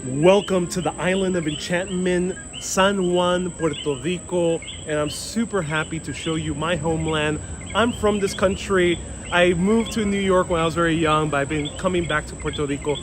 Welcome to the island of enchantment, San Juan, Puerto Rico, and I'm super happy to show you my homeland. I'm from this country. I moved to New York when I was very young, but I've been coming back to Puerto Rico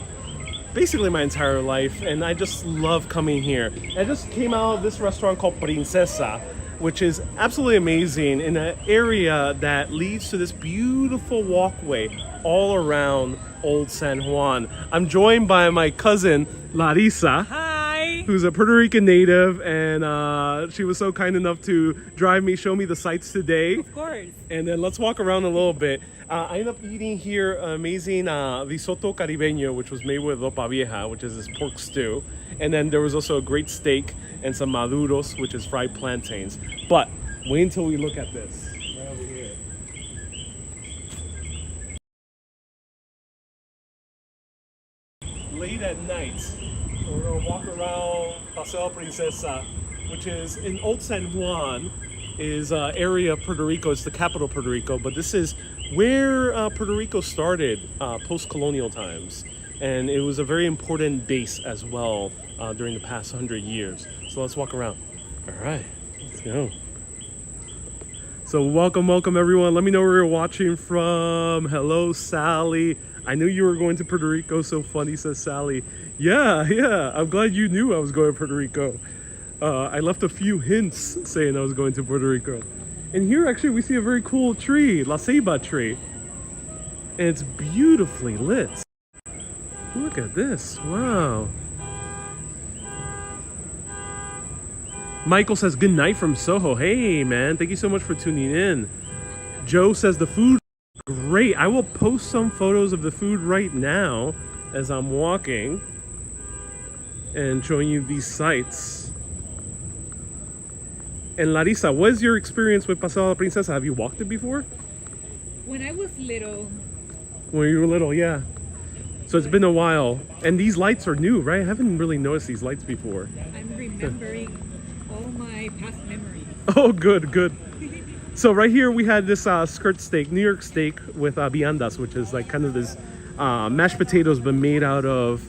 basically my entire life, and I just love coming here. I just came out of this restaurant called Princesa, which is absolutely amazing in an area that leads to this beautiful walkway all around Old San Juan. I'm joined by my cousin Larissa. Hi. Who's a Puerto Rican native, and she was so kind enough to drive me, show me the sights today. Of course. And then let's walk around a little bit. I ended up eating here amazing risotto caribeño, which was made with ropa vieja, which is this pork stew. And then there was also a great steak and some maduros, which is fried plantains. But wait until we look at this right over here. Late at night, we're gonna walk around Paseo Princesa, which is in Old San Juan, is area of Puerto Rico. It's the capital of Puerto Rico, but this is where Puerto Rico started post-colonial times, and it was a very important base as well during the past 100 years. So let's walk around. All right, let's go. So welcome everyone. Let me know where you're watching from. Hello, Sally. I knew you were going to Puerto Rico. So funny, says Sally. Yeah. I'm glad you knew I was going to Puerto Rico. I left a few hints saying I was going to Puerto Rico. And here actually we see a very cool tree, La Ceiba tree. And it's beautifully lit. Look at this, wow. Michael says good night from Soho. Hey man, thank you so much for tuning in. Joe says the food is great. I will post some photos of the food right now as I'm walking and showing you these sights. And Larissa, what is your experience with Paseo La Princesa? Have you walked it before? When I was little. When you were little, yeah. So it's been a while. And these lights are new, right? I haven't really noticed these lights before. I'm remembering all my past memories. Oh, good. So right here we had this skirt steak, New York steak with viandas, which is like kind of this mashed potatoes but made out of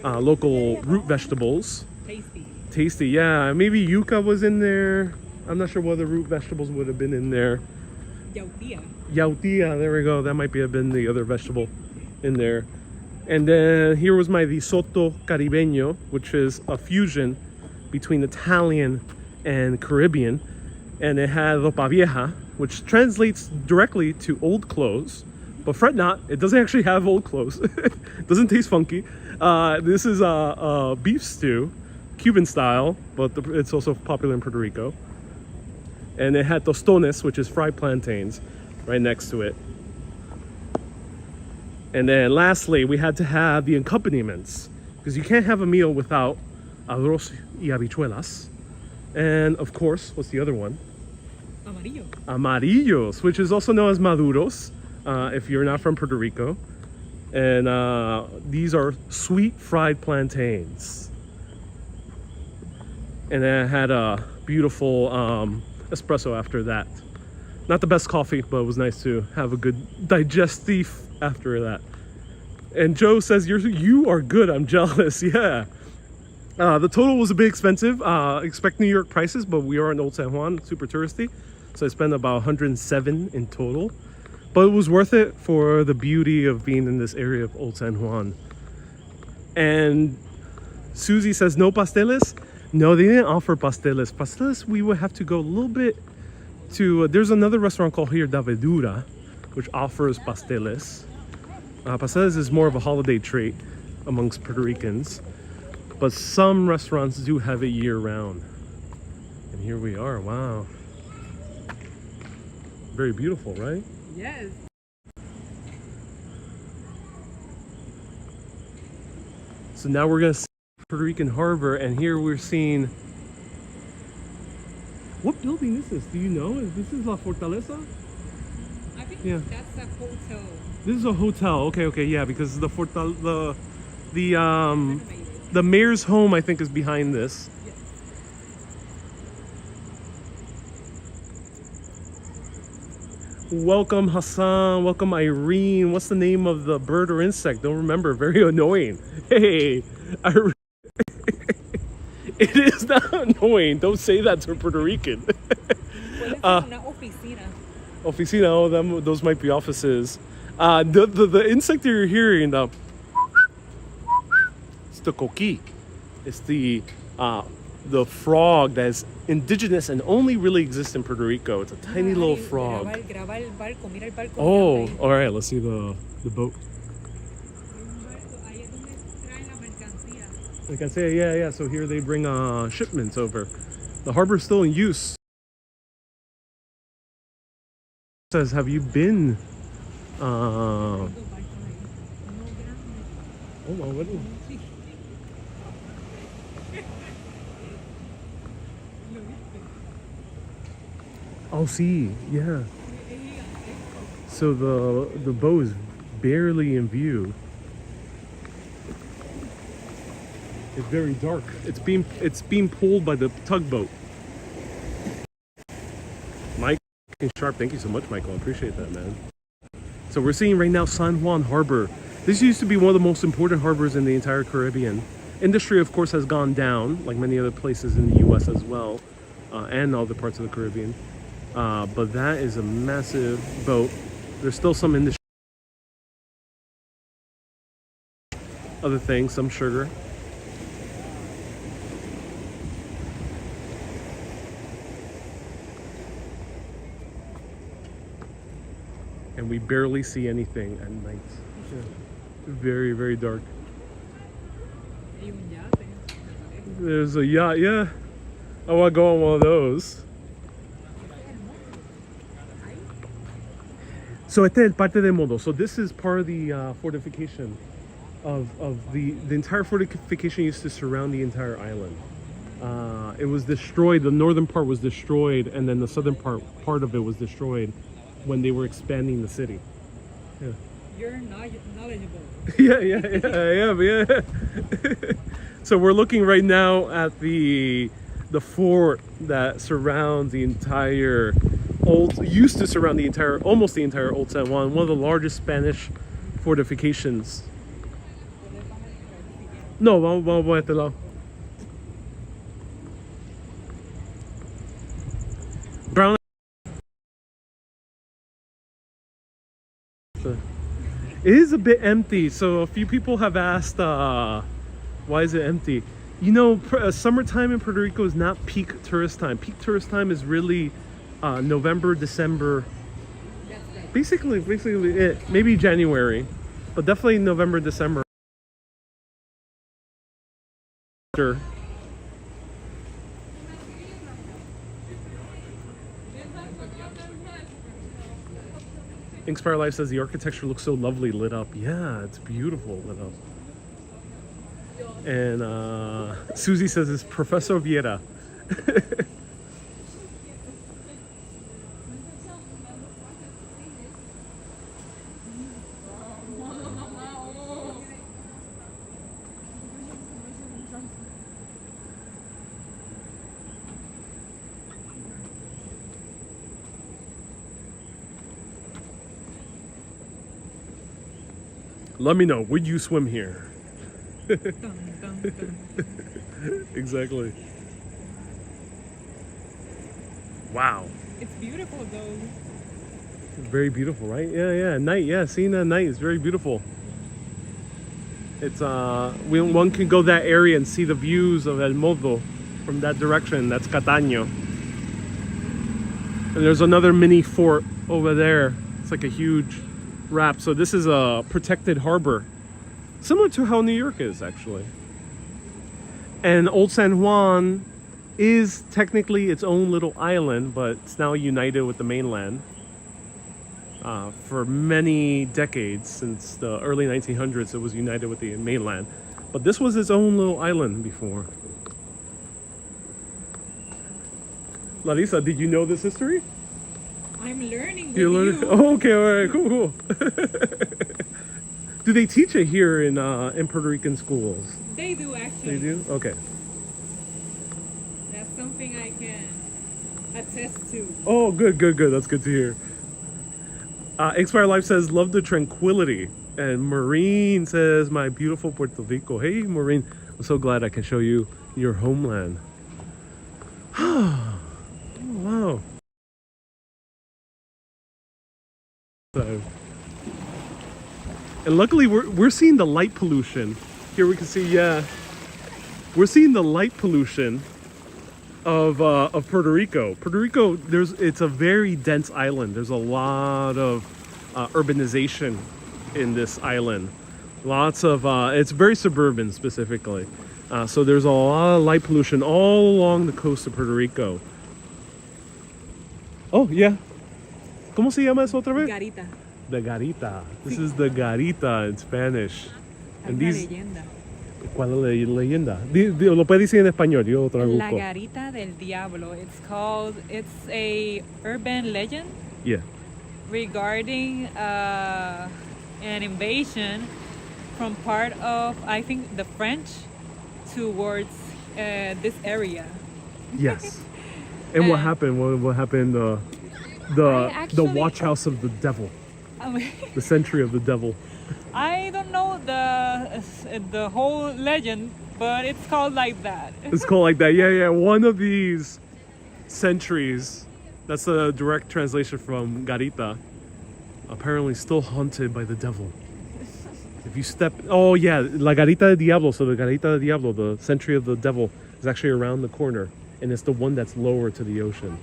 local root vegetables. Tasty, yeah. Maybe yuca was in there. I'm not sure what the root vegetables would have been in there. Yautía, there we go. That might have been the other vegetable in there. And then here was my risotto caribeño, which is a fusion between Italian and Caribbean. And it had ropa vieja, which translates directly to old clothes. But fret not, it doesn't actually have old clothes. It doesn't taste funky. This is a beef stew, Cuban style, but it's also popular in Puerto Rico. And it had tostones, which is fried plantains, right next to it. And then lastly, we had to have the accompaniments, because you can't have a meal without arroz y habichuelas. And of course, what's the other one? Amarillos, which is also known as maduros, if you're not from Puerto Rico. And these are sweet fried plantains. And then I had a beautiful espresso after that. Not the best coffee, but it was nice to have a good digestive after that. And Joe says, you are good, I'm jealous. Yeah. The total was a bit expensive. Expect New York prices, but we are in Old San Juan, super touristy. So I spent about 107 in total. But it was worth it for the beauty of being in this area of Old San Juan. And Susie says, no pasteles? No, they didn't offer pasteles. Pasteles, we would have to go a little bit to... there's another restaurant called here, Da Vedura, which offers pasteles. Pasteles is more of a holiday treat amongst Puerto Ricans. But some restaurants do have it year-round. And here we are, wow. Very beautiful, right? Yes. So now we're gonna see Puerto Rican Harbor, and here we're seeing... What building is this? Do you know? This is La Fortaleza? I think that's a hotel. This is a hotel. Okay, yeah, because the mayor's home, I think, is behind this. Yes. Welcome Hassan, welcome Irene. What's the name of the bird or insect? Don't remember, very annoying. Hey, It is not annoying. Don't say that to a Puerto Rican. Puede ser una oficina. Oficina, oh, those might be offices. The insect that you're hearing, it's the coqui. It's the frog that is indigenous and only really exists in Puerto Rico. It's a tiny little frog. Graba el barco, mira el barco. Oh, mirando ahí. all right. Let's see the boat. Un barco, ahí es donde traen la mercancía. Like I say, yeah. So here they bring shipments over. The harbor's still in use. It says, have you been? Hold Dos barcos ahí. Uno grande. on, what is? Sí. Lo viste. Oh, see, yeah. Es gigantesco. So the boat is barely in view. It's very dark. It's being pulled by the tugboat. Mike Sharp, thank you so much, Michael. I appreciate that, man. So we're seeing right now San Juan Harbor. This used to be one of the most important harbors in the entire Caribbean. Industry, of course, has gone down, like many other places in the U.S. as well, and other parts of the Caribbean. But that is a massive boat. There's still some industry, other things, some sugar. And we barely see anything at night. Yeah. Very, very dark. Hay un yate, me parece. There's a yacht, yeah. I want to go on one of those. So este es el parte de modo. So this is part of the fortification of the entire fortification used to surround the entire island. It was destroyed. The northern part was destroyed, and then the southern part of it was destroyed when they were expanding the city. Yeah. You're knowledgeable. I am, yeah. So we're looking right now at the fort that surrounds the entire used to surround the entire, almost the entire Old San Juan, one of the largest Spanish fortifications. No, vamos a este lado. Brown. It is a bit empty, so a few people have asked, why is it empty? You know, summertime in Puerto Rico is not peak tourist time. Peak tourist time is really November, December. Basically it. Maybe January, but definitely November, December. Sure. Inspire Life says the architecture looks so lovely lit up. Yeah, it's beautiful lit up. And Susie says it's Professor Viera. Let me know, would you swim here? Dun, dun, dun. Exactly. Wow. It's beautiful though. Very beautiful, right? Yeah. Night, yeah. Seeing that night is very beautiful. It's one can go that area and see the views of El Modo from that direction. That's Cataño. And there's another mini fort over there. It's like a huge wrap. So this is a protected harbor, similar to how New York is actually. And Old San Juan is technically its own little island, but it's now united with the mainland. For many decades, since the early 1900s, it was united with the mainland. But this was its own little island before. Larissa, did you know this history? I'm learning with You learned? you. Oh, okay, all right, cool. Do they teach it here in Puerto Rican schools? They do actually. They do? Okay. That's something I can attest to. Oh, good. That's good to hear. Inspire Life says, love the tranquility. And Maureen says, my beautiful Puerto Rico. Hey, Maureen, I'm so glad I can show you your homeland. Oh, wow. So, and luckily we're seeing the light pollution. Here we can see, yeah, we're seeing the light pollution of Puerto Rico. Puerto Rico, it's a very dense island. There's a lot of urbanization in this island. Lots of it's very suburban specifically. So there's a lot of light pollution all along the coast of Puerto Rico. Oh yeah. ¿Cómo se llama eso otra vez? Garita. The garita. This is the garita in Spanish. Hay una leyenda. ¿Cuál es la leyenda? Lo puede decir en español, yo traduco. La garita del diablo. It's a urban legend Yeah. regarding an invasion from part of, I think, the French towards this area. Yes. And what happened? What happened? The watch house of the devil. I mean, The century of the devil. I don't know the whole legend, but it's called like that. It's called like that. Yeah, yeah. One of these centuries, that's a direct translation from garita, apparently still haunted by the devil. If you step, oh yeah, la garita del diablo. So the garita del diablo, the century of the devil, is actually around the corner, and it's the one that's lower to the ocean.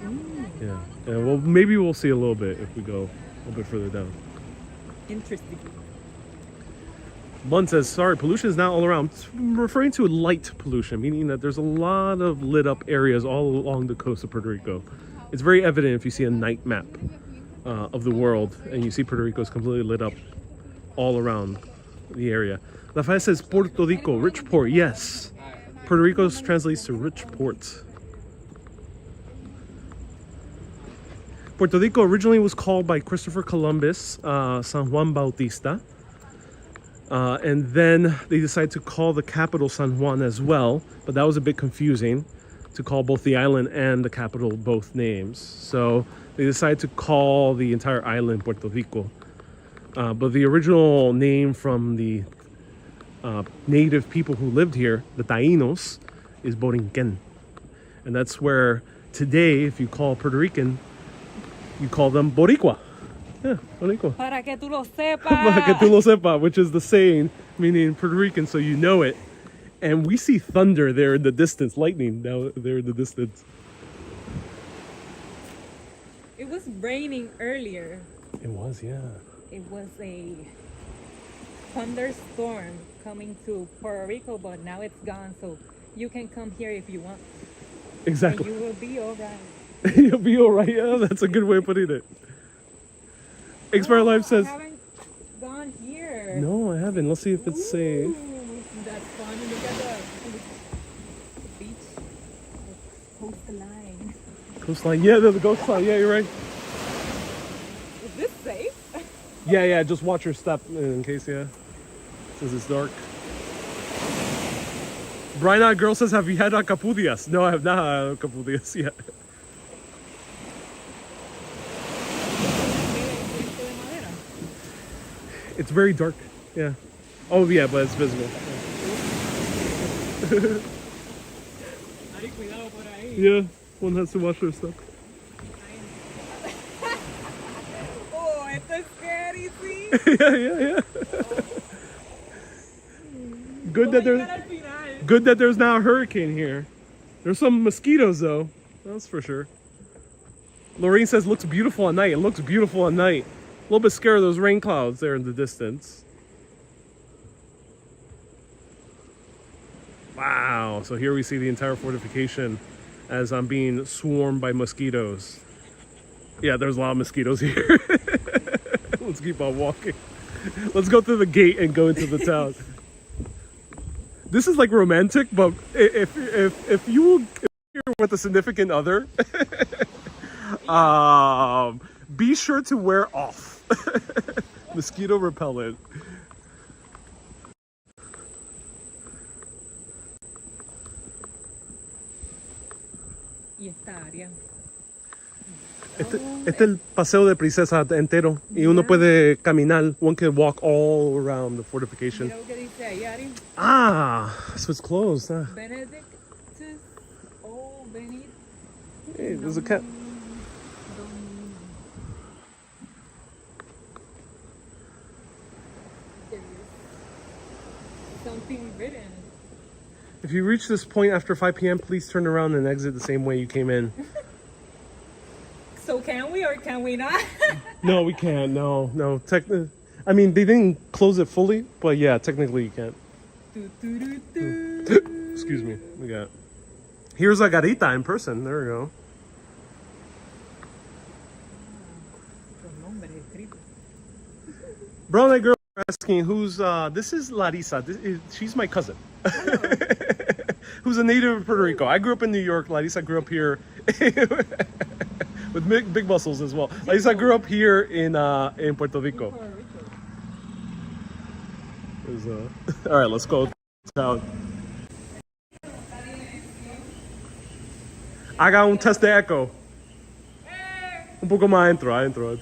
Yeah, and well, maybe we'll see a little bit if we go a little bit further down. Interesting. Bun says, sorry, pollution is not all around. It's referring to light pollution, meaning that there's a lot of lit up areas all along the coast of Puerto Rico. It's very evident if you see a night map of the world and you see Puerto Rico is completely lit up all around the area. Rafael says, Puerto Rico, rich port. Yes. Puerto Rico translates to rich port. Puerto Rico originally was called by Christopher Columbus, San Juan Bautista. And then they decided to call the capital San Juan as well, but that was a bit confusing to call both the island and the capital both names. So they decided to call the entire island Puerto Rico. But the original name from the native people who lived here, the Taínos, is Borinquen. And that's where today, if you call Puerto Rican, you call them Boricua. Yeah, Boricua. Para que tú lo sepas. Para que tú lo sepa, which is the saying, meaning Puerto Rican, so you know it. And we see thunder there in the distance, lightning down there in the distance. It was raining earlier. It was, yeah. It was a thunderstorm coming to Puerto Rico, but now it's gone, so you can come here if you want. Exactly. And you will be all right. You'll be all right. Yeah, that's a good way of putting it. Expert Life says, I haven't gone here. no, I haven't. Let's see if it's safe. Ooh, that's fun. Look at the beach. The coastline. Coastline. Yeah, there's a ghost line. Yeah, you're right. Is this safe? Yeah, yeah. Just watch your step in case, yeah. Since it's dark. Brian Eyed Girl says, have you had acapuldias? No, I have not had acapuldias yet. It's very dark. Yeah. Oh, yeah, but it's visible. Ay, cuidado por ahí. Yeah, one has to watch their step. Oh, esto es scary, sí. Yeah, yeah, yeah. Good that Vamos a llegar al final. good that there's now a hurricane here. There's some mosquitoes though. That's for sure. Lorraine says looks beautiful at night. It looks beautiful at night. A little bit scared of those rain clouds there in the distance. Wow. So here we see the entire fortification as I'm being swarmed by mosquitoes. Yeah, there's a lot of mosquitoes here. Let's keep on walking. Let's go through the gate and go into the town. This is like romantic, but if you're with a significant other, be sure to wear off mosquito repellent. Y esta área. Este es el paseo de princesa entero. Y uno puede caminar. One can walk all around the fortification. Mira lo que dice ahí, Ari. Ah, so it's closed. Benedictus. Oh, Benedict. Hey, there's a cat. Something written. If you reach this point after 5 p.m., please turn around and exit the same way you came in. So can we or can we not? No, we can't. No. I mean, they didn't close it fully, but yeah, technically you can't. Excuse me. We got. Here's a garita in person. There we go. Brown eyed girl asking who's this is Larissa. She's my cousin. Who's a native of Puerto Rico. I grew up in New York. Larissa grew up here with big muscles as well. Larissa grew up here in Puerto Rico. All right, let's go down. Haga un test de eco. Un poco más adentro.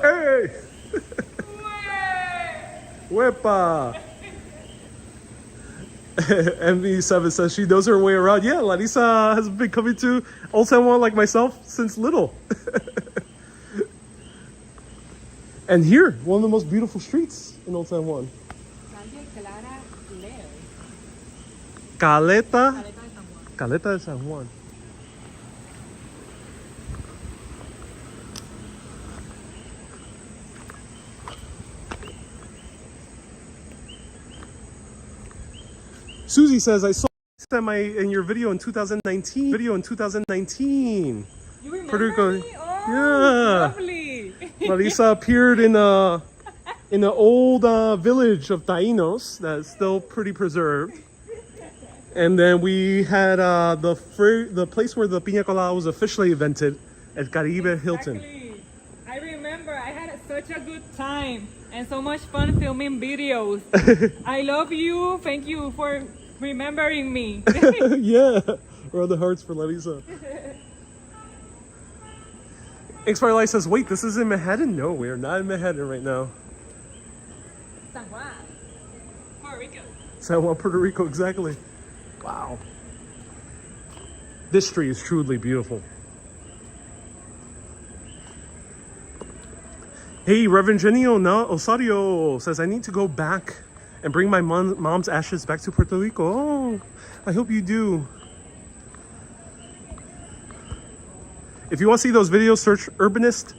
Hey! Wepa! MV7 says she knows her way around. Yeah, Larissa has been coming to Old San Juan like myself since little. And here, one of the most beautiful streets in Old San Juan. Caleta de San Juan. Susie says, I saw in your video in 2019. You remember Puerto Rico. me? Oh, Yeah. lovely. Larissa appeared in an old village of Taínos that's still pretty preserved. And then we had the place where the piña colada was officially invented at Caribe Hilton. Exactly. I remember I had such a good time and so much fun filming videos. I love you. Thank you for remembering me. Yeah, roll the hearts for Larissa. X-Fire Light says, wait, this is in Manhattan? No, we are not in Manhattan right now. San Juan, Puerto Rico. San Juan, Puerto Rico, exactly. Wow. This street is truly beautiful. Hey, Reverend Jenny Osario says, I need to go back and bring my mom's ashes back to Puerto Rico. Oh, I hope you do. If you want to see those videos, search Urbanist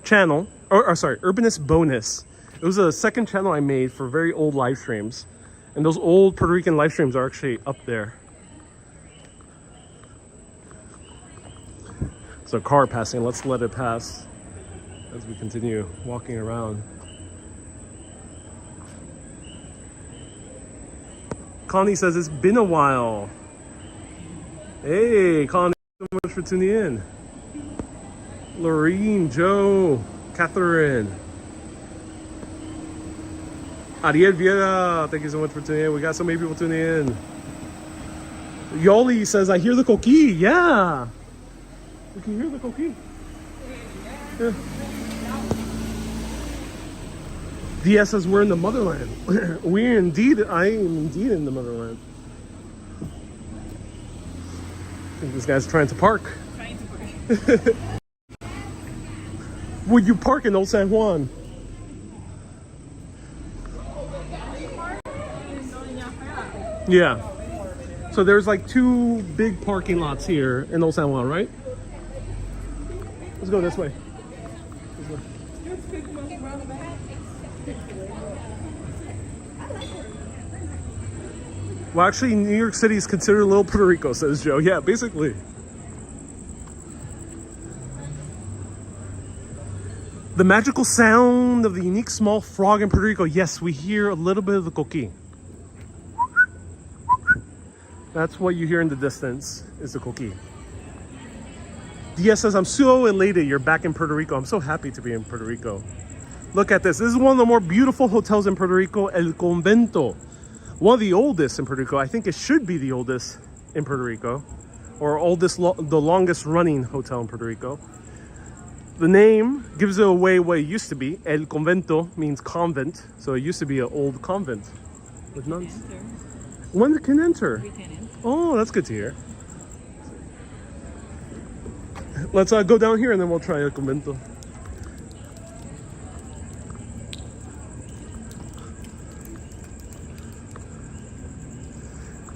channel, or sorry, Urbanist Bonus. It was a second channel I made for very old live streams. And those old Puerto Rican live streams are actually up there. There's a car passing. Let's let it pass as we continue walking around. Connie says, it's been a while. Hey, Connie, thank you so much for tuning in. Lorene, Joe, Catherine. Ariel Viera, thank you so much for tuning in. We got so many people tuning in. Yoli says, I hear the coqui. Yeah. You can hear the coqui. Yeah. DS says, we're in the motherland. I am indeed in the motherland. I think this guy's trying to park. Would you park in Old San Juan? Yeah. So there's like 2 big parking lots here in Old San Juan, right? Let's go this way. Well, actually, New York City is considered Little Puerto Rico, says Joe. Yeah, basically. The magical sound of the unique small frog in Puerto Rico. Yes, we hear a little bit of the coqui. That's what you hear in the distance, is the coqui. Diaz says, I'm so elated you're back in Puerto Rico. I'm so happy to be in Puerto Rico. Look at this. This is one of the more beautiful hotels in Puerto Rico, El Convento. One of the oldest in Puerto Rico. I think it should be the oldest in Puerto Rico, or the longest running hotel in Puerto Rico. The name gives it away what it used to be. El convento means convent, so it used to be an old convent with nuns. One can enter. We can enter. Oh, that's good to hear. Let's go down here and then we'll try El convento.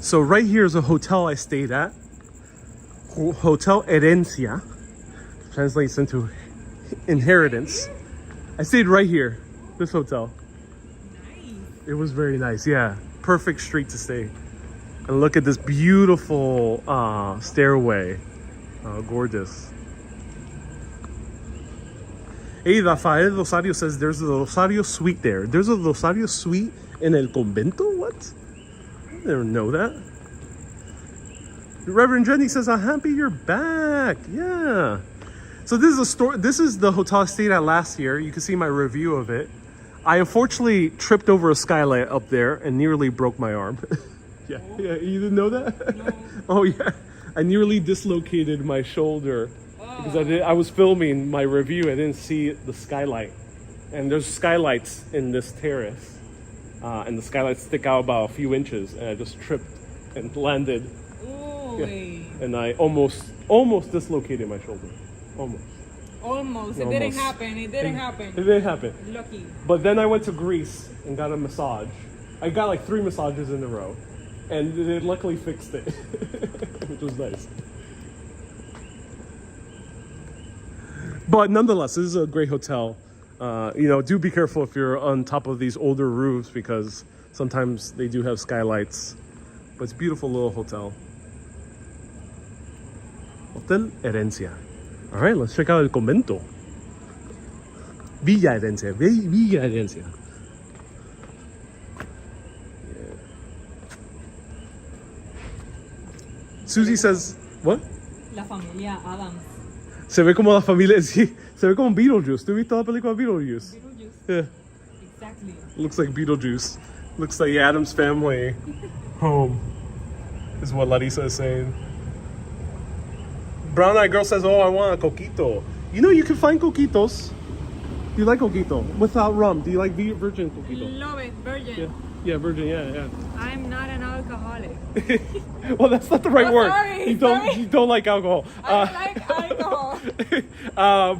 So right here is a hotel I stayed at. Hotel Herencia. Translates into inheritance. I stayed right here, this hotel. Nice. It was very nice, yeah. Perfect street to stay. And look at this beautiful stairway. Gorgeous. Hey, Rafael Rosario says there's a Rosario suite there. There's a Rosario suite in El Convento? What? I never know that. Reverend Jenny says, I'm happy you're back. Yeah. So this is a store. This is the hotel I stayed at last year. You can see my review of it. I unfortunately tripped over a skylight up there and nearly broke my arm. Yeah, you didn't know that? No. Oh yeah, I nearly dislocated my shoulder because I was filming my review. I didn't see the skylight, and there's skylights in this terrace, and the skylights stick out about a few inches, and I just tripped and landed. Ooh. Yeah. And I almost dislocated my shoulder. Almost. It didn't happen. It didn't happen. It didn't happen. Lucky. But then I went to Greece and got a massage. I got like 3 massages in a row, and it luckily fixed it, which was nice. But nonetheless, this is a great hotel. Do be careful if you're on top of these older roofs because sometimes they do have skylights. But it's a beautiful little hotel. Hotel Herencia. All right, let's check out El Convento. Villa Herencia. Villa Herencia. Yeah. Susie says, what? La familia Adams. Se ve como la familia, sí, se ve como Beetlejuice. ¿Tú viste la película Beetlejuice? Beetlejuice. Yeah. Exactly. Looks like Beetlejuice. Looks like Adam's family home, is what Larissa is saying. Brown Eyed Girl says, oh, I want a coquito. You know, you can find coquitos. Do you like coquito? Without rum. Do you like virgin coquito? Love it, virgin. Yeah, virgin, yeah. I'm not an alcoholic. Well, that's not the right word. Sorry, You don't like alcohol. I like alcohol.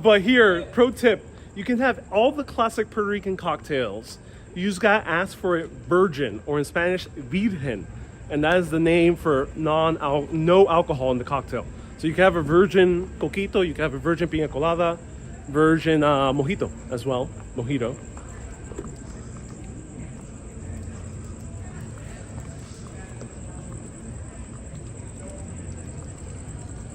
But here, pro tip, you can have all the classic Puerto Rican cocktails. You just gotta ask for it virgin, or in Spanish, virgen. And that is the name for no alcohol in the cocktail. So you can have a virgin coquito, you can have a virgin piña colada, virgin mojito as well, mojito.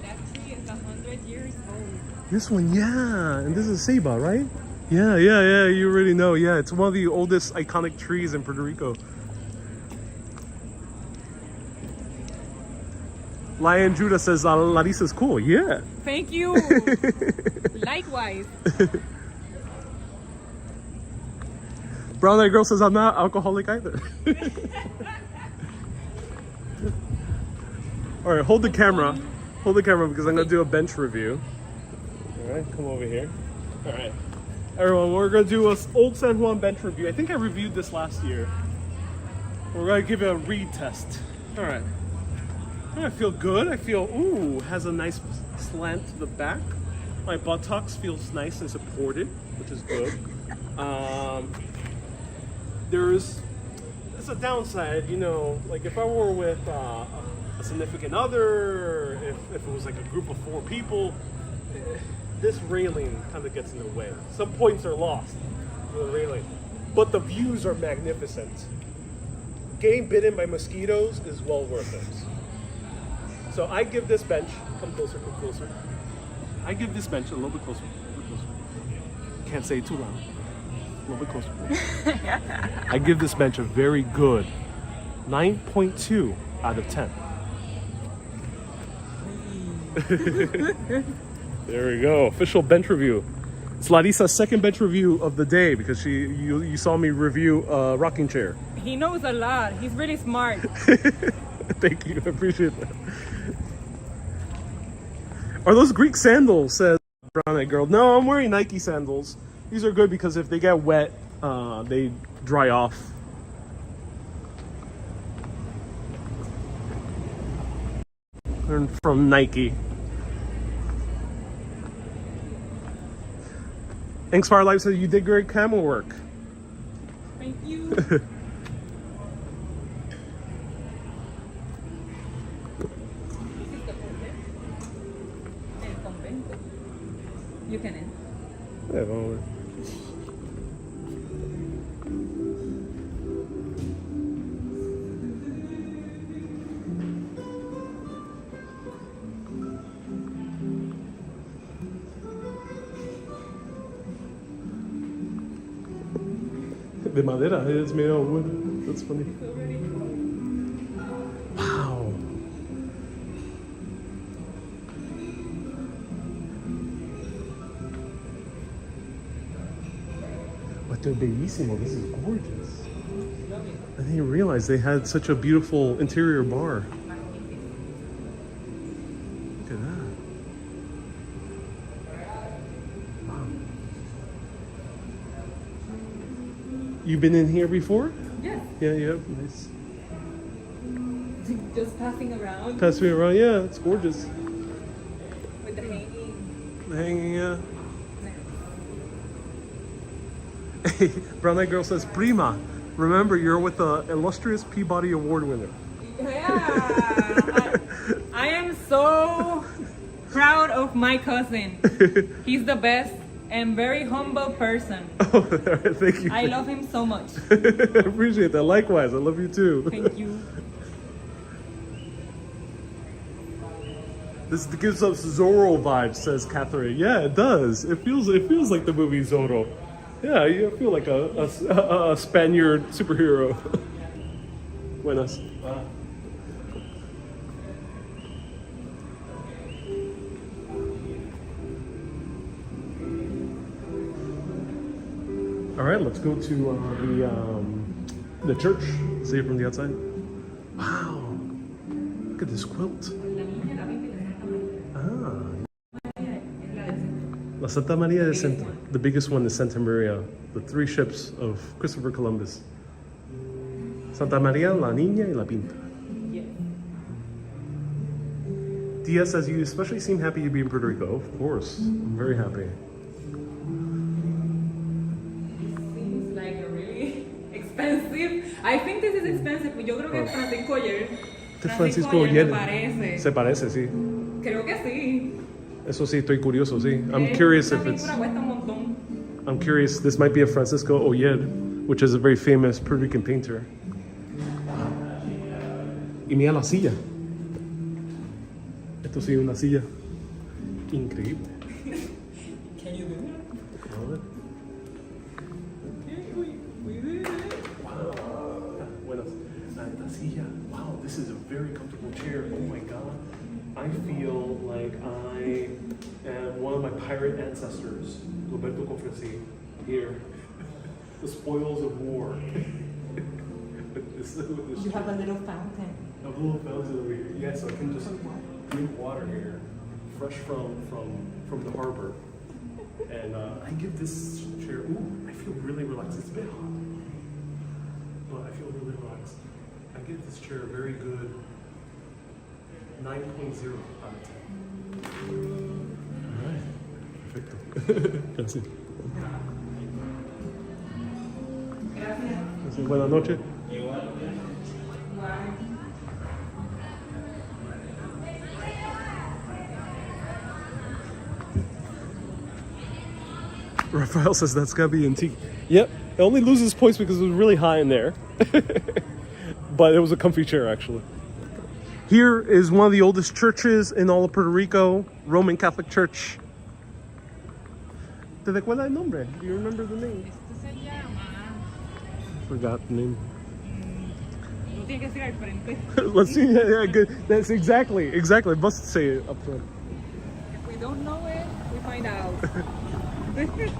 That tree is 100 years old. This one, yeah, and this is Ceiba, right? Yeah, you already know. Yeah, it's one of the oldest iconic trees in Puerto Rico. Lion Judah says Larissa's cool. Yeah. Thank you. Likewise. Brown Eyed Girl says I'm not alcoholic either. All right, hold the camera. Hold the camera because I'm gonna do a bench review. All right, come over here. All right, everyone, we're gonna do an old San Juan bench review. I think I reviewed this last year. We're gonna give it a read test. All right. I feel good. I feel, has a nice slant to the back. My buttocks feels nice and supported, which is good. There's a downside, like if I were with a significant other, if it was like a group of 4 people, this railing kind of gets in the way. Some points are lost with the railing, but the views are magnificent. Getting bitten by mosquitoes is well worth it. So I give this bench, come closer. I give this bench a little bit closer. Can't say it too loud. A little bit closer. I give this bench a very good 9.2 out of 10. There we go, official bench review. It's Larissa's second bench review of the day because you saw me review a rocking chair. He knows a lot. He's really smart. Thank you. I appreciate that. Are those Greek sandals? Says brown-eyed girl. No, I'm wearing Nike sandals. These are good because if they get wet, they dry off. They're from Nike. Thanks, Firelight. Said you did great camel work. Thank you. You can end. Yeah, well, de madera. It's made out of wood. That's funny. Wow. But they're bellissimo. This is gorgeous. I didn't realize they had such a beautiful interior bar. Look at that. Wow. You've been in here before? Yes. Yeah, yeah. Nice. Just passing around Pass me around. Yeah, it's gorgeous. with the hanging. The hanging, yeah. Hey, Brown Eyed Girl says, Prima, remember you're with the illustrious Peabody Award winner. Yeah. I am so proud of my cousin. He's the best and very humble person. Oh, thank you. I love him so much. I appreciate that. Likewise, I love you too. Thank you. This gives us Zorro vibes, says Catherine. Yeah, it does. It feels like the movie Zorro. Yeah, you feel like a Spaniard superhero. Buenas. All right, let's go to the church. See it from the outside. Wow, look at this quilt. La Santa Maria de Santa. The biggest one is Santa Maria, the three ships of Christopher Columbus. Santa Maria, La Niña, y La Pinta. Yes. Dia says, you especially seem happy to be in Puerto Rico. Of course, I'm very happy. Seems like a really expensive. I think this is expensive. Yo creo que Francisco ayer. Francisco me Oyer. parece. Se parece, sí. Creo que sí. Eso sí, estoy curioso, sí. I'm curious if it's... Esta pintura cuesta un montón. I'm curious, this might be a Francisco Oyer, which is a very famous Puerto Rican painter. Y mira la silla. Esto sí, una silla increíble. Can you do that? A ver. Okay, we did it. Wow. Buenas. Esta silla. Wow, this is a very comfortable chair. Oh my God. I feel like I am one of my pirate ancestors, Roberto Confresi, here. The spoils of war. You have a little fountain. A little fountain over here. Yeah, so I can just drink water here, fresh from the harbor. And I give this chair, ooh, I feel really relaxed. It's a bit hot, but I feel really relaxed. I give this chair a very good 9.0 out of 10. All right. Perfecto. Gracias. Gracias. Buenas noches. Raphael says that's gotta be antique. Yep. It only loses points because it was really high in there. But it was a comfy chair, actually. Here is one of the oldest churches in all of Puerto Rico, Roman Catholic Church. ¿Te recuerda el nombre? Do you remember the name? Esto se llama. Forgot the name. No tiene que ser al frente. Let's see. Yeah, good. That's exactly. I must say it up front. If we don't know it, we find out.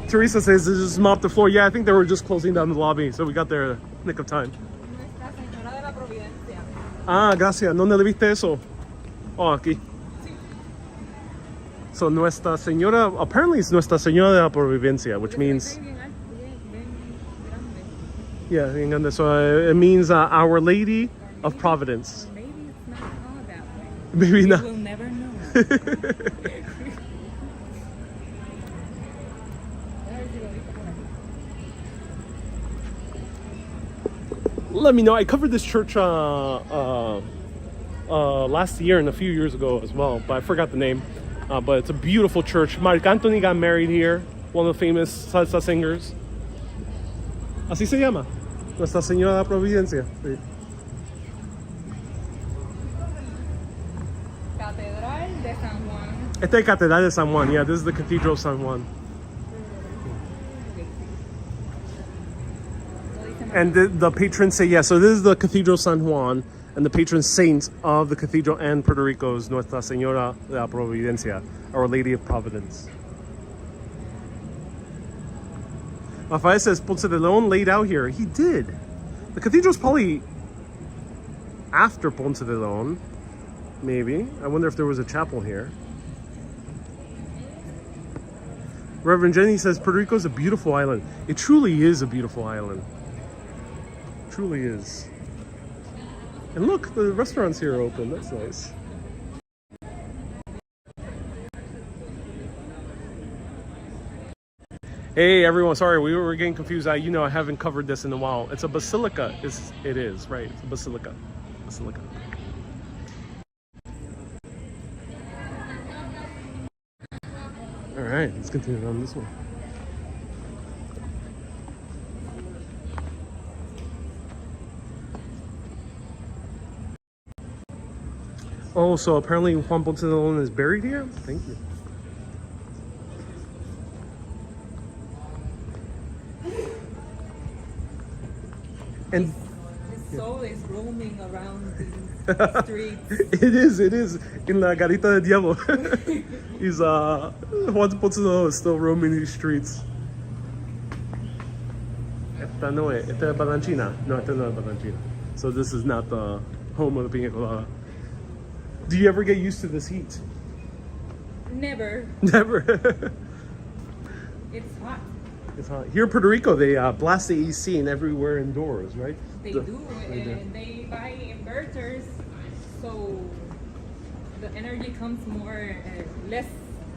Teresa says they just mopped the floor. Yeah, I think they were just closing down the lobby, so we got there nick of time. Nuestra Señora de la Providencia. Ah, gracias. ¿Dónde le viste eso? Oh, aquí. So Nuestra Señora, apparently it's Nuestra Señora de la Providencia, which means, yeah, bien grande. So it means Our Lady of Providence. Maybe it's not called that way. Maybe We not. will never know. Let me know. I covered this church last year and a few years ago as well, but I forgot the name. But it's a beautiful church. Marc Anthony got married here, one of the famous salsa singers. Así se llama, Nuestra Señora de la Providencia. Sí. Catedral de San Juan. Esta es Catedral de San Juan. Yeah, this is the Cathedral of San Juan. And the patron saint, yeah, so this is the Cathedral San Juan, and the patron saint of the cathedral and Puerto Rico is Nuestra Señora de la Providencia, Our Lady of Providence. Rafael says Ponce de Leon laid out here. He did. The cathedral's probably after Ponce de Leon, maybe. I wonder if there was a chapel here. Reverend Jenny says Puerto Rico is a beautiful island. It truly is a beautiful island. Truly is. And look, the restaurants here are open. That's nice. Hey everyone, sorry we were getting confused. I haven't covered this in a while. It's a basilica. It is right. It's a basilica. Basilica. All right, let's continue on this one. Oh, so apparently Juan Ponce de Leon is buried here? Thank you. And His soul is roaming around the streets. it is. In La Garita del Diablo. He's, Juan Ponce de Leon is still roaming these streets. Esta no es, esta es Balanchina. No, esta no es Balanchina. So this is not the home of the Piña Colada. Do you ever get used to this heat? Never. Never. It's hot. It's hot. Here in Puerto Rico, they blast the AC and everywhere indoors, right? They do, and they buy inverters, so the energy comes more less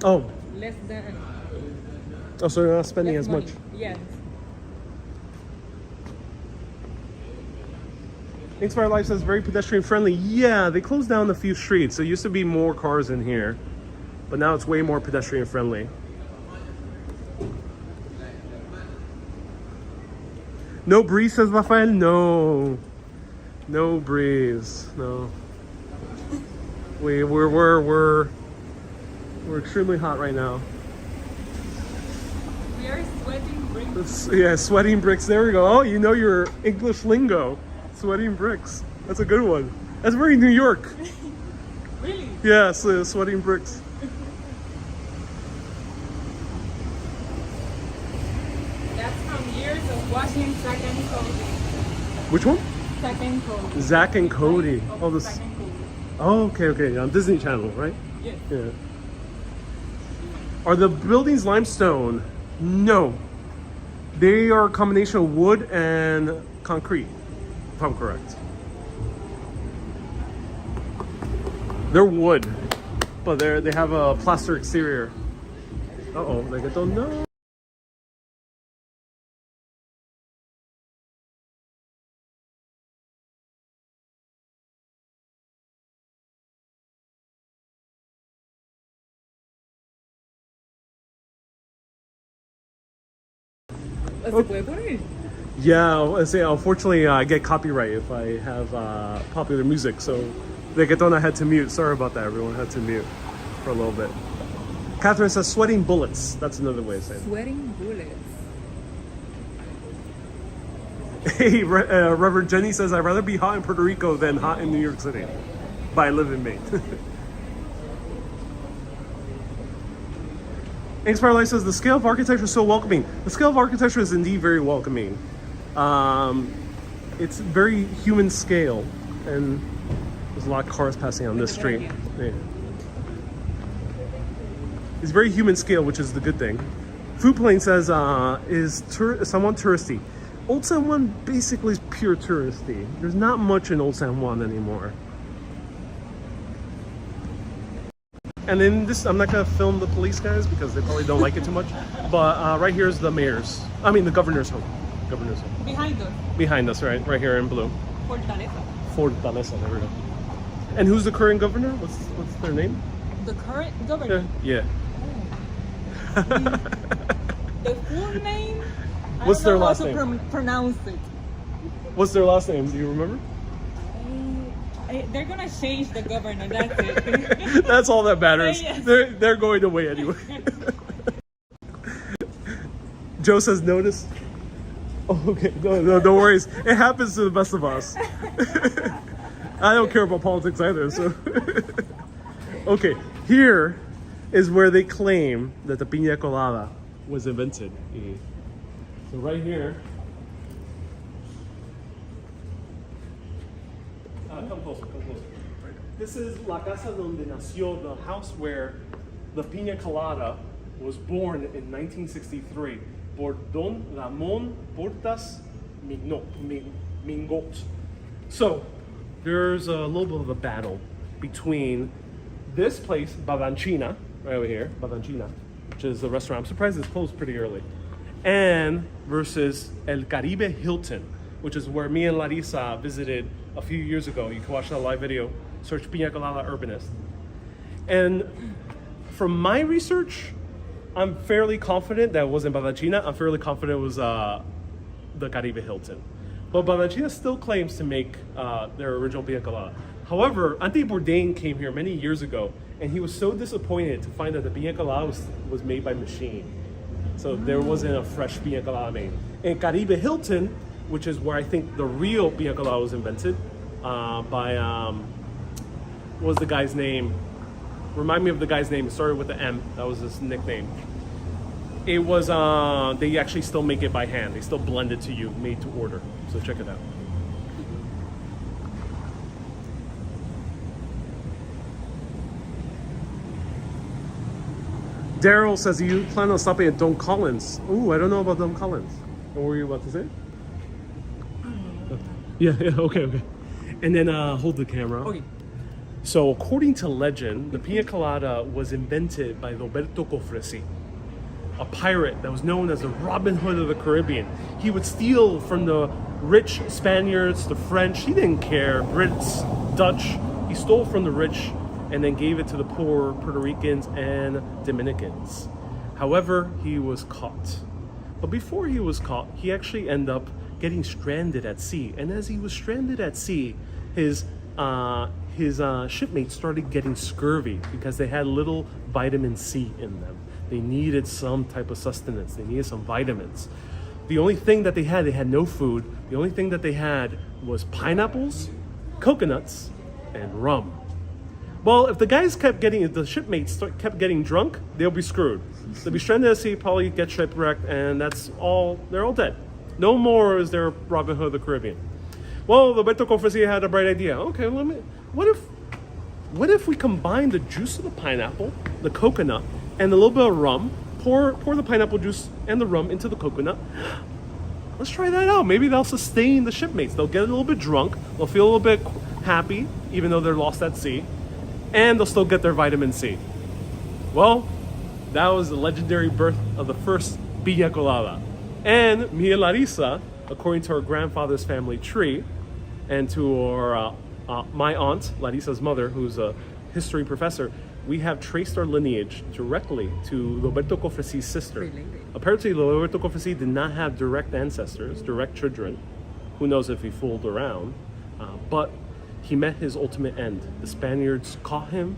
Oh, than so you're not spending less as money. much. Yes. Inspired Life says very pedestrian friendly. Yeah, they closed down a few streets. There used to be more cars in here, but now it's way more pedestrian friendly. No breeze, says Rafael. No breeze. No. We're extremely hot right now. We are sweating bricks. Yeah, sweating bricks. There we go. Oh, you know your English lingo. Sweating bricks. That's a good one. That's very New York. Really? Yeah, so sweating bricks. That's from years of watching Zack and Cody. Which one? Zack and Cody. Zack and Cody. Of Oh, this. Zack and Cody. Oh, okay. On Disney Channel, right? Yes. Yeah. Are the buildings limestone? No. They are a combination of wood and concrete, if I'm correct. They're wood, but they have a plaster exterior. Uh-oh, reggaeton, no. ¿Se puede poner? Yeah, I say unfortunately I get copyright if I have popular music, so reggaeton I had to mute. Sorry about that, everyone. I had to mute for a little bit. Catherine says sweating bullets. That's another way of saying it. Sweating bullets. Hey, Reverend Jenny says I'd rather be hot in Puerto Rico than hot in New York City. But I live in Maine. Inspired Life says the scale of architecture is so welcoming. The scale of architecture is indeed very welcoming. It's very human scale, and there's a lot of cars passing on this street. Yeah. It's very human scale, which is the good thing. Food Plane says is somewhat touristy. Old San Juan basically is pure touristy. There's not much in Old San Juan anymore. And then this, I'm not gonna film the police guys because they probably don't like it too much. But right here is the the governor's home. Governor's home. Behind us. Behind us, right here in blue. Fortaleza. Fortaleza, there we go. And who's the current governor? What's their name? The current governor? Yeah. The full name? What's their last name? Pronounce it. What's their last name? Do you remember? They're gonna change the governor. That's it. That's all that matters. Yes. They're going away anyway. Joe says notice. Oh, okay. No, don't worry. It happens to the best of us. I don't care about politics either. So, okay, here is where they claim that the piña colada was invented. So right here. Come closer. This is La Casa donde nació, the house where the piña colada was born in 1963 por Don Ramón Portas Mingot. So there's a little bit of a battle between this place, Babanchina, right over here, Babanchina, which is the restaurant. I'm surprised it's closed pretty early, and versus El Caribe Hilton, which is where me and Larissa visited a few years ago. You can watch that live video. Search Piña Colada Urbanist. And from my research, I'm fairly confident that it wasn't Babanchina. I'm fairly confident it was the Caribe Hilton. But Babanchina still claims to make their original Piña Colada. However, Ante Bourdain came here many years ago, and he was so disappointed to find that the Piña Colada was made by machine. So there wasn't a fresh Piña Colada made. In Caribe Hilton, which is where I think the real Piña Colada was invented by, what was the guy's name? Remind me of the guy's name. It started with the M. That was his nickname. It was, they actually still make it by hand. They still blend it to you, made to order. So check it out. Daryl says, you plan on stopping at Don Collins. Ooh, I don't know about Don Collins. What were you about to say? Yeah, okay. And then hold the camera. Okay. So according to legend, the piña colada was invented by Roberto Cofresi, a pirate that was known as the Robin Hood of the Caribbean. He would steal from the rich Spaniards, the French. He didn't care. Brits, Dutch. He stole from the rich and then gave it to the poor Puerto Ricans and Dominicans. However, he was caught. But before he was caught, he actually ended up getting stranded at sea. And as he was stranded at sea, his shipmates started getting scurvy because they had little vitamin C in them. They needed some type of sustenance. They needed some vitamins. The only thing that they had no food. The only thing that they had was pineapples, coconuts, and rum. Well, if the shipmates kept getting drunk, they'll be screwed. They'll be stranded at sea, probably get shipwrecked, and that's all. They're all dead. No more is there Robin Hood of the Caribbean. Well, Roberto Cofresi had a bright idea. Okay, what if we combine the juice of the pineapple, the coconut, and a little bit of rum, pour the pineapple juice and the rum into the coconut. Let's try that out. Maybe they'll sustain the shipmates. They'll get a little bit drunk. They'll feel a little bit happy, even though they're lost at sea. And they'll still get their vitamin C. Well, that was the legendary birth of the first piña colada. And me and Larissa, according to our grandfather's family tree, and to our my aunt, Larissa's mother, who's a history professor, we have traced our lineage directly to Roberto Cofresi's sister. Related. Apparently, Roberto Cofresi did not have direct ancestors, direct children. Who knows if he fooled around? But he met his ultimate end. The Spaniards caught him,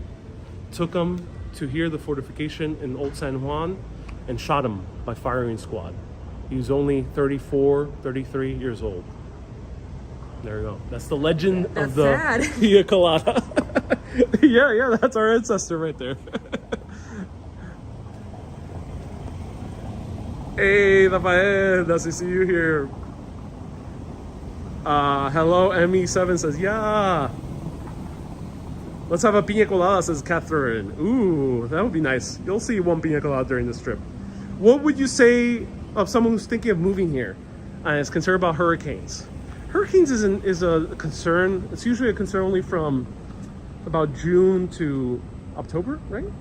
took him to here, the fortification in Old San Juan, and shot him by firing squad. He was only 34, 33 years old. There you go. That's the legend of the Piña Colada. yeah, that's our ancestor right there. Hey, Rafael, nice to see you here. Hello, ME7 says, yeah. Let's have a piña colada, says Catherine. Ooh, that would be nice. You'll see one piña colada during this trip. What would you say of someone who's thinking of moving here and is concerned about hurricanes? Hurricanes is a concern. It's usually a concern only from about June to October, right?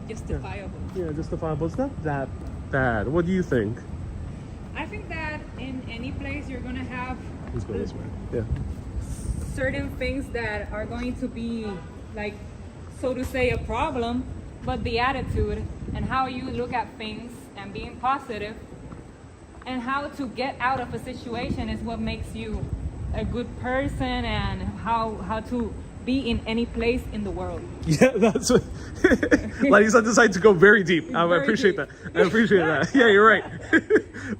Justifiable. Yeah, justifiable. It's not that bad. What do you think? I think that in any place you're gonna have Let's go this way. Yeah. certain things that are going to be like, so to say, a problem, but the attitude and how you look at things and being positive and how to get out of a situation is what makes you a good person, and how to be in any place in the world. Yeah, that's what Larissa decided to go very deep. I appreciate that. I appreciate that. Yeah, you're right.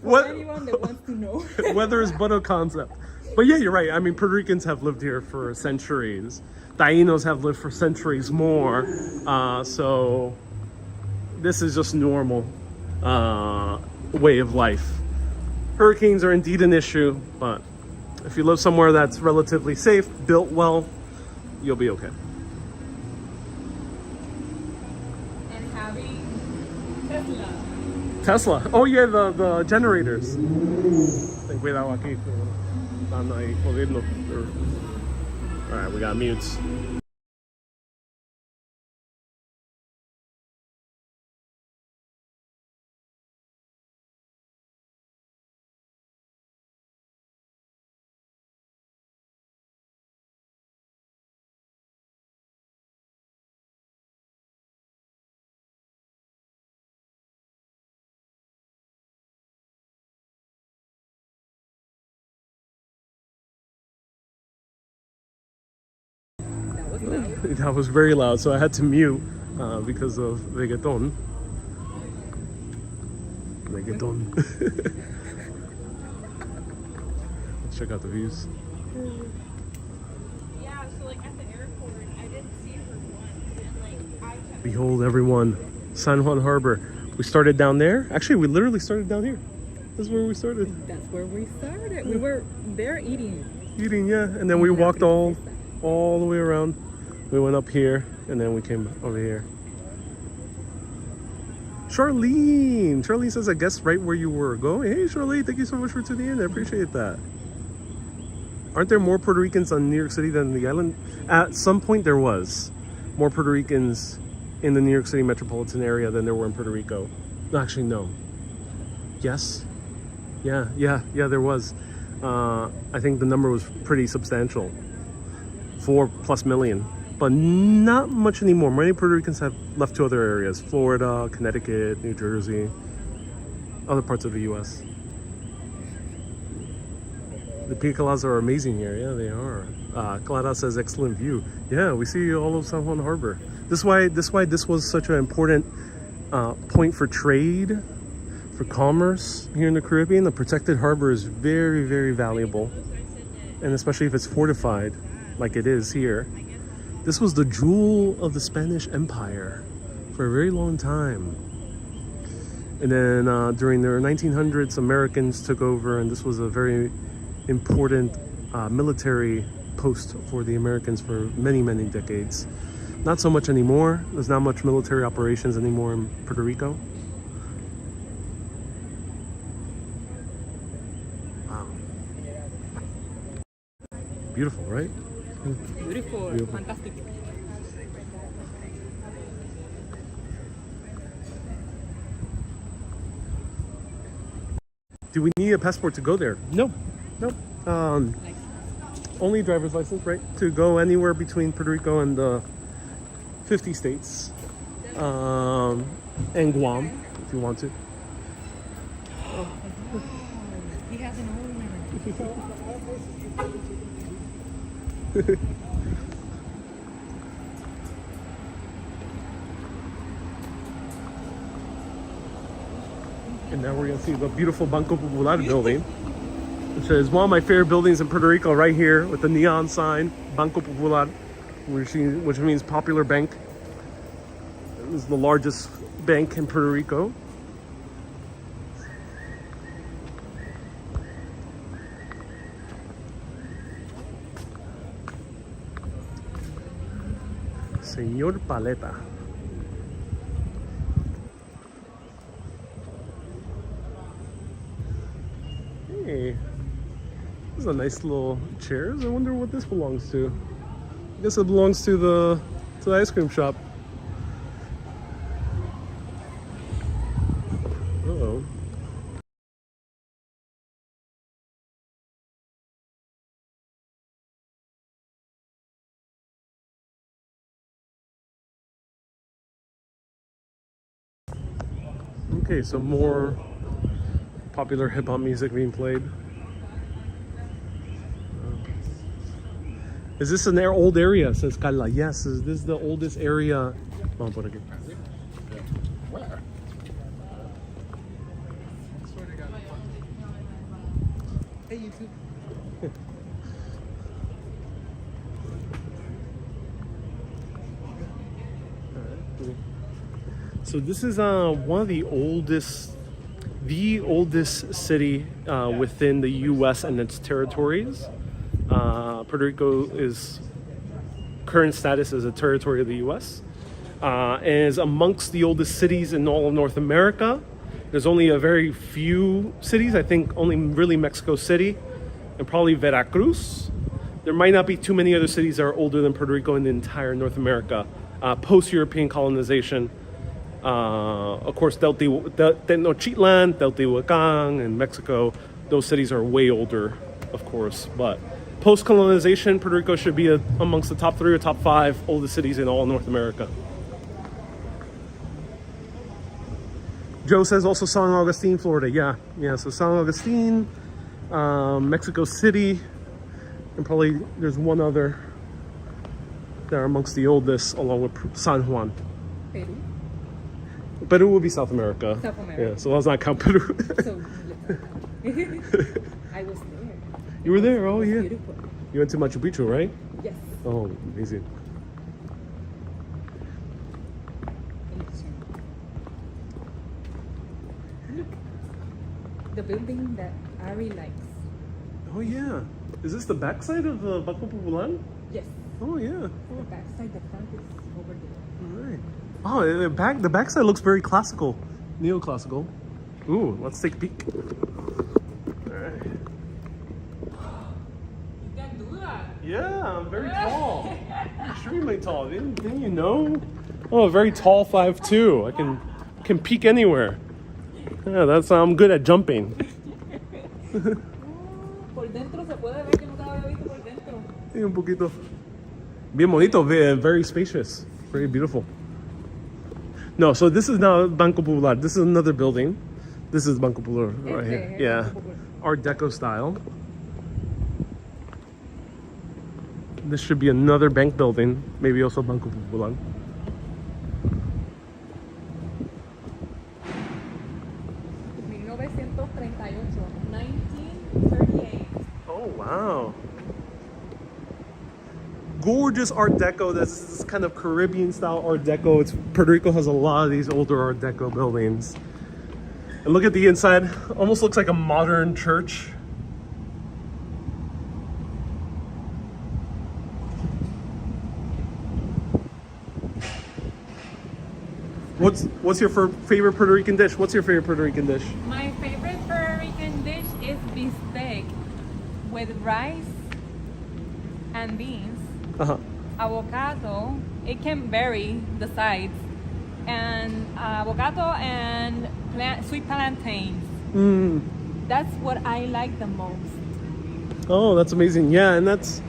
For anyone that wants to know. Weather is but a concept. But yeah, you're right. I mean, Puerto Ricans have lived here for centuries. Tainos have lived for centuries more. So this is just normal way of life. Hurricanes are indeed an issue, but if you live somewhere that's relatively safe, built well, you'll be okay. And having Tesla. Tesla. Oh yeah, the generators. Ten cuidado aquí. Están ahí jodiendo. All right, we got mutes. That was loud. That was very loud, so I had to mute because of reggaeton. Reggaeton. Let's check out the views. Yeah, so like at the airport, I didn't see her once, and like I kept... Behold, everyone, San Juan Harbor. We started down there. Actually, we literally started down here. This is where we started. That's where we started. We were there eating. Eating, yeah. And then we walked all the way around. We went up here, and then we came over here. Charlene says, I guess right where you were going. Hey, Charlene, thank you so much for tuning in. I appreciate that. Aren't there more Puerto Ricans on New York City than the island? At some point, there was more Puerto Ricans in the New York City metropolitan area than there were in Puerto Rico. No, actually, no. Yes. Yeah, there was. I think the number was pretty substantial. 4+ million. But not much anymore. Many Puerto Ricans have left to other areas. Florida, Connecticut, New Jersey, other parts of the U.S. The pina coladas are amazing here. Yeah, they are. Clara says, excellent view. Yeah, we see all of San Juan Harbor. This is why this was such an important point for trade, for commerce here in the Caribbean. The protected harbor is very, very valuable. And especially if it's fortified, like it is here. This was the jewel of the Spanish Empire for a very long time. And then during the 1900s, Americans took over, and this was a very important military post for the Americans for many, many decades. Not so much anymore. There's not much military operations anymore in Puerto Rico. Wow. Beautiful, right? Beautiful. Beautiful. Fantastic. Do we need a passport to go there? No. Only driver's license, right? To go anywhere between Puerto Rico and the 50 states. And Guam, if you want to. He has an owner. And now we're gonna see the beautiful Banco Popular building, which is one of my favorite buildings in Puerto Rico, right here with the neon sign, Banco Popular, which means Popular Bank. This is the largest bank in Puerto Rico. Señor Paleta. Hey, this is a nice little chairs. I wonder what this belongs to. I guess it belongs to the ice cream shop. Uh-oh. Okay, so more popular hip-hop music being played. Is this an old area? Says Carla. Yes, this is the oldest area. Oh, por aquí. Where? Hey, YouTube. So this is one of the oldest city within the U.S. and its territories. Puerto Rico is current status as a territory of the U.S. And is amongst the oldest cities in all of North America. There's only a very few cities. I think only really Mexico City and probably Veracruz. There might not be too many other cities that are older than Puerto Rico in the entire North America. Post-European colonization. Of course, Tenochtitlan, Teotihuacan, and Mexico, those cities are way older, of course. But post-colonization, Puerto Rico should be amongst the top 3 or top 5 oldest cities in all North America. Joe says also San Augustine, Florida. Yeah. So San Augustine, Mexico City, and probably there's one other that are amongst the oldest, along with San Juan. Peru. Peru will be South America. South America. Yeah, so let's not count Peru. So, I was there. You were there? Oh, It was yeah. beautiful. You went to Machu Picchu, right? Yes. Oh, amazing. Look, the building that Ari likes. Oh, yeah. Is this the backside of the Banco Popular? Yes. Oh, yeah. The backside, the front is over there. All right. Oh, the backside looks very classical, neoclassical. Ooh, let's take a peek. All right. You can do that. Yeah, I'm very tall. Extremely tall. Didn't you know? Oh, very tall 5'2". I can peek anywhere. Yeah, I'm good at jumping. Por dentro se puede ver que nunca había visto por dentro. Sí, un poquito. Bien bonito, very spacious, very beautiful. No, so this is now Banco Popular. This is another building. This is Banco Popular right here. Yeah, Art Deco style. This should be another bank building, maybe also Banco Popular. Oh, wow. Gorgeous Art Deco. This kind of Caribbean style Art Deco. Puerto Rico has a lot of these older Art Deco buildings. And look at the inside. Almost looks like a modern church. What's your favorite Puerto Rican dish? What's your favorite Puerto Rican dish? My favorite Puerto Rican dish is beef with rice and beans, avocado. It can vary the sides, and avocado and sweet plantains. That's what I like the most. Oh, that's amazing. Yeah, and that's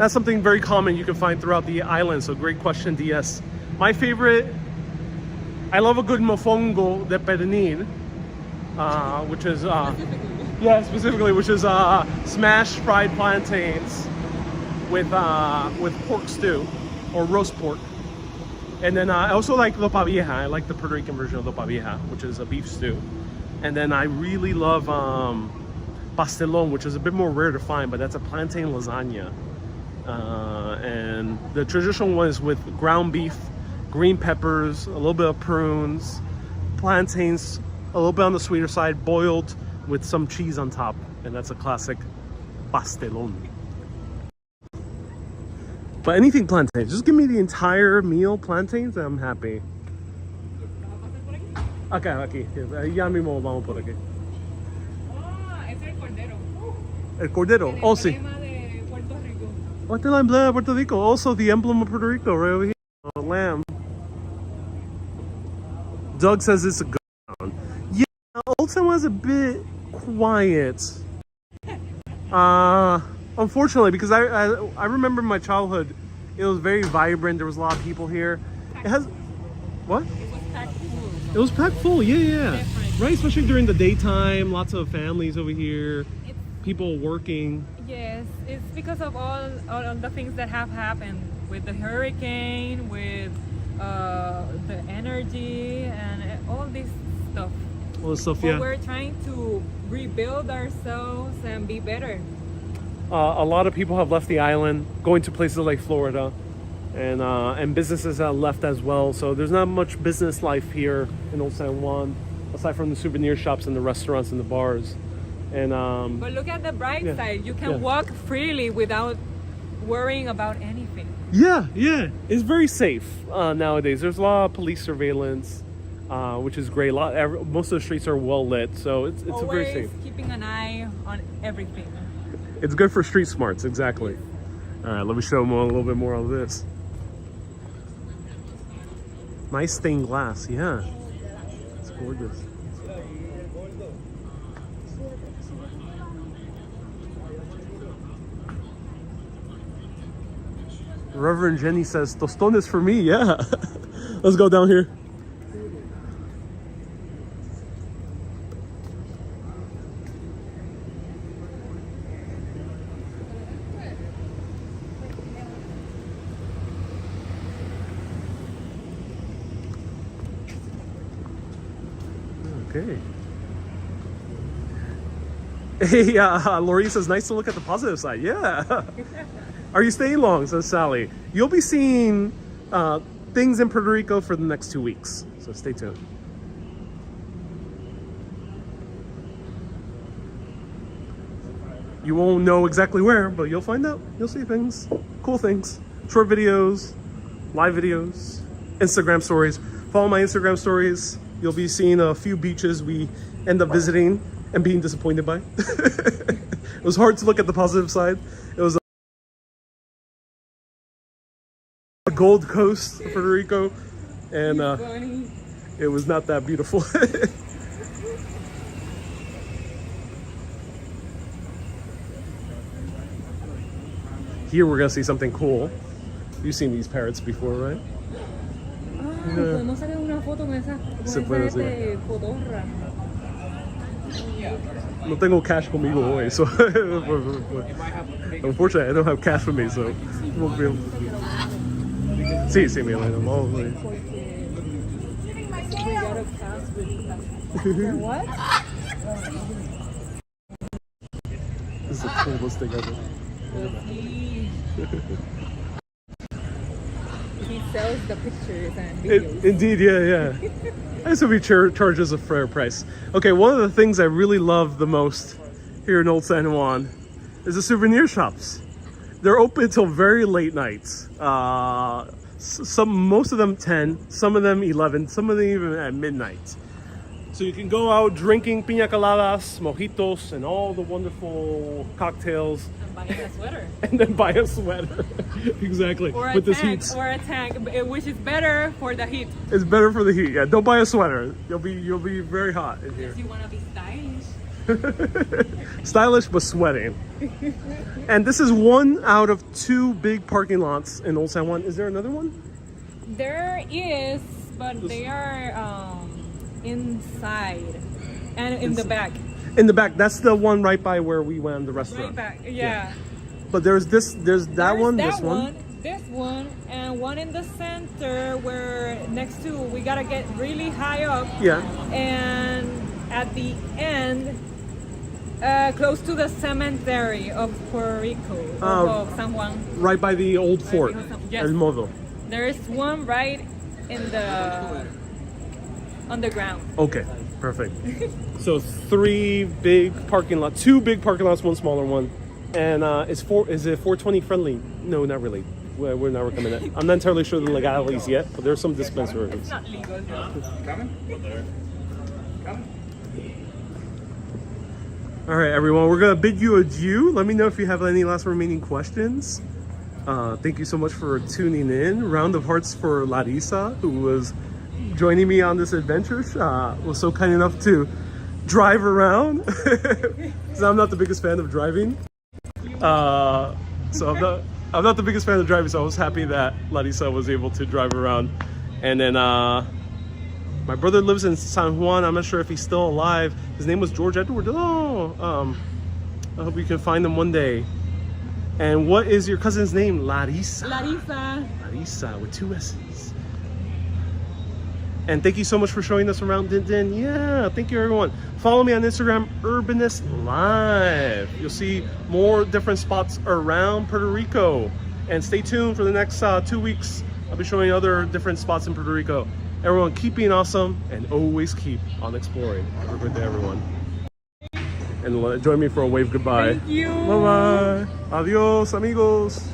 something very common you can find throughout the island. So great question, DS. My favorite, I love a good mofongo de pernil, which is specifically, which is smashed fried plantains with pork stew or roast pork. And then I also like lopa vieja. I like the Puerto Rican version of lopa vieja, which is a beef stew. And then I really love pastelón, which is a bit more rare to find, but that's a plantain lasagna. And the traditional one is with ground beef, green peppers, a little bit of prunes, plantains, a little bit on the sweeter side, boiled with some cheese on top. And that's a classic pastelón. But anything plantains. Just give me the entire meal plantains and I'm happy. Acá, aquí. Ya mismo vamos por aquí. Ah, es el cordero. El cordero. El Oh, sí. emblema de Puerto Rico. What's the emblem of Puerto Rico? Also the emblem of Puerto Rico right over here. A lamb. Doug says it's a good town. Yeah, Old Town was a bit quiet. Unfortunately, because I remember my childhood, it was very vibrant. There was a lot of people here. It has what? It was packed full. It was packed full. Yeah. Different. Right, especially during the daytime. Lots of families over here. It's, People working. yes, it's because of all of the things that have happened with the hurricane, with the energy, and all this stuff. All this stuff. But Yeah. we're trying to rebuild ourselves and be better. A lot of people have left the island, going to places like Florida, and businesses have left as well. So there's not much business life here in Old San Juan, aside from the souvenir shops and the restaurants and the bars. And But look at the bright Yeah, side. You can yeah. walk freely without worrying about anything. yeah, it's very safe nowadays. There's a lot of police surveillance, which is great. Most of the streets are well lit, so it's Always very safe. keeping an eye on everything. It's good for street smarts, exactly. All right, let me show them a little bit more of this. Nice stained glass, yeah. It's gorgeous. Reverend Jenny says, tostones for me, yeah. Let's go down here. Okay. Hey, Lori says, nice to look at the positive side. Yeah. Are you staying long? Says Sally. You'll be seeing things in Puerto Rico for the next 2 weeks. So stay tuned. You won't know exactly where, but you'll find out. You'll see things. Cool things. Short videos, live videos, Instagram stories. Follow my Instagram stories. You'll be seeing a few beaches we end up visiting and being disappointed by. It was hard to look at the positive side. It was the Gold Coast of Puerto Rico, and Funny. it was not that beautiful. Here we're gonna see something cool. You've seen these parrots before, right? Podemos sacar una foto con esa, Se puede hacer. cotorra. No tengo cash conmigo hoy, so unfortunately I don't have cash with me, so won't be able to. Sí, sí, mi reina. What? This is the coolest thing ever. He sells the pictures and videos. Indeed, yeah. This would be charges a fair price. Okay, one of the things I really love the most here in Old San Juan is the souvenir shops. They're open until very late nights. Most of them 10, some of them 11, some of them even at midnight. So you can go out drinking piña coladas, mojitos, and all the wonderful cocktails, And buying a sweater. and then buy a sweater. Exactly. Or a With this tank, heat. or a tank, which is better for the heat. It's better for the heat. Yeah, don't buy a sweater. You'll be very hot in here. If you want to be stylish. Stylish but sweating. And this is one out of 2 big parking lots in Old San Juan. Is there another one? There is, but they are inside and in the back. In the back. That's the one right by where we went to the restaurant. Right back, yeah. But there's that There's one, that this one. this one, and one in the center where next to we gotta get really high up. Yeah. And at the end, close to the cemetery of Puerto Rico, of San Juan. Right by the old fort. Yes. El Modo. There is one right in the on the ground. Okay, perfect. So 3 big parking lots, 2 big parking lots, 1 smaller one. And is it 420 friendly? No, not really. We're not recommending that. I'm not entirely sure the legalities yet, but there's some dispensaries. It's not legal. All right, everyone, we're gonna bid you adieu. Let me know if you have any last remaining questions. Thank you so much for tuning in. Round of hearts for Larissa, who was joining me on this adventure. Was so kind enough to drive around. So I'm not the biggest fan of driving. So I'm not the biggest fan of driving. So I was happy that Larissa was able to drive around. And then my brother lives in San Juan. I'm not sure if he's still alive. His name was George Edward. Oh, I hope you can find him one day. And what is your cousin's name? Larissa. Larissa with 2 S's. And thank you so much for showing us around Din Din. Yeah, thank you everyone. Follow me on Instagram, Urbanist Live. You'll see more different spots around Puerto Rico. And stay tuned for the next 2 weeks. I'll be showing other different spots in Puerto Rico. Everyone, keep being awesome and always keep on exploring. Have a good day, everyone. And join me for a wave goodbye. Thank you. Bye-bye. Adios, amigos.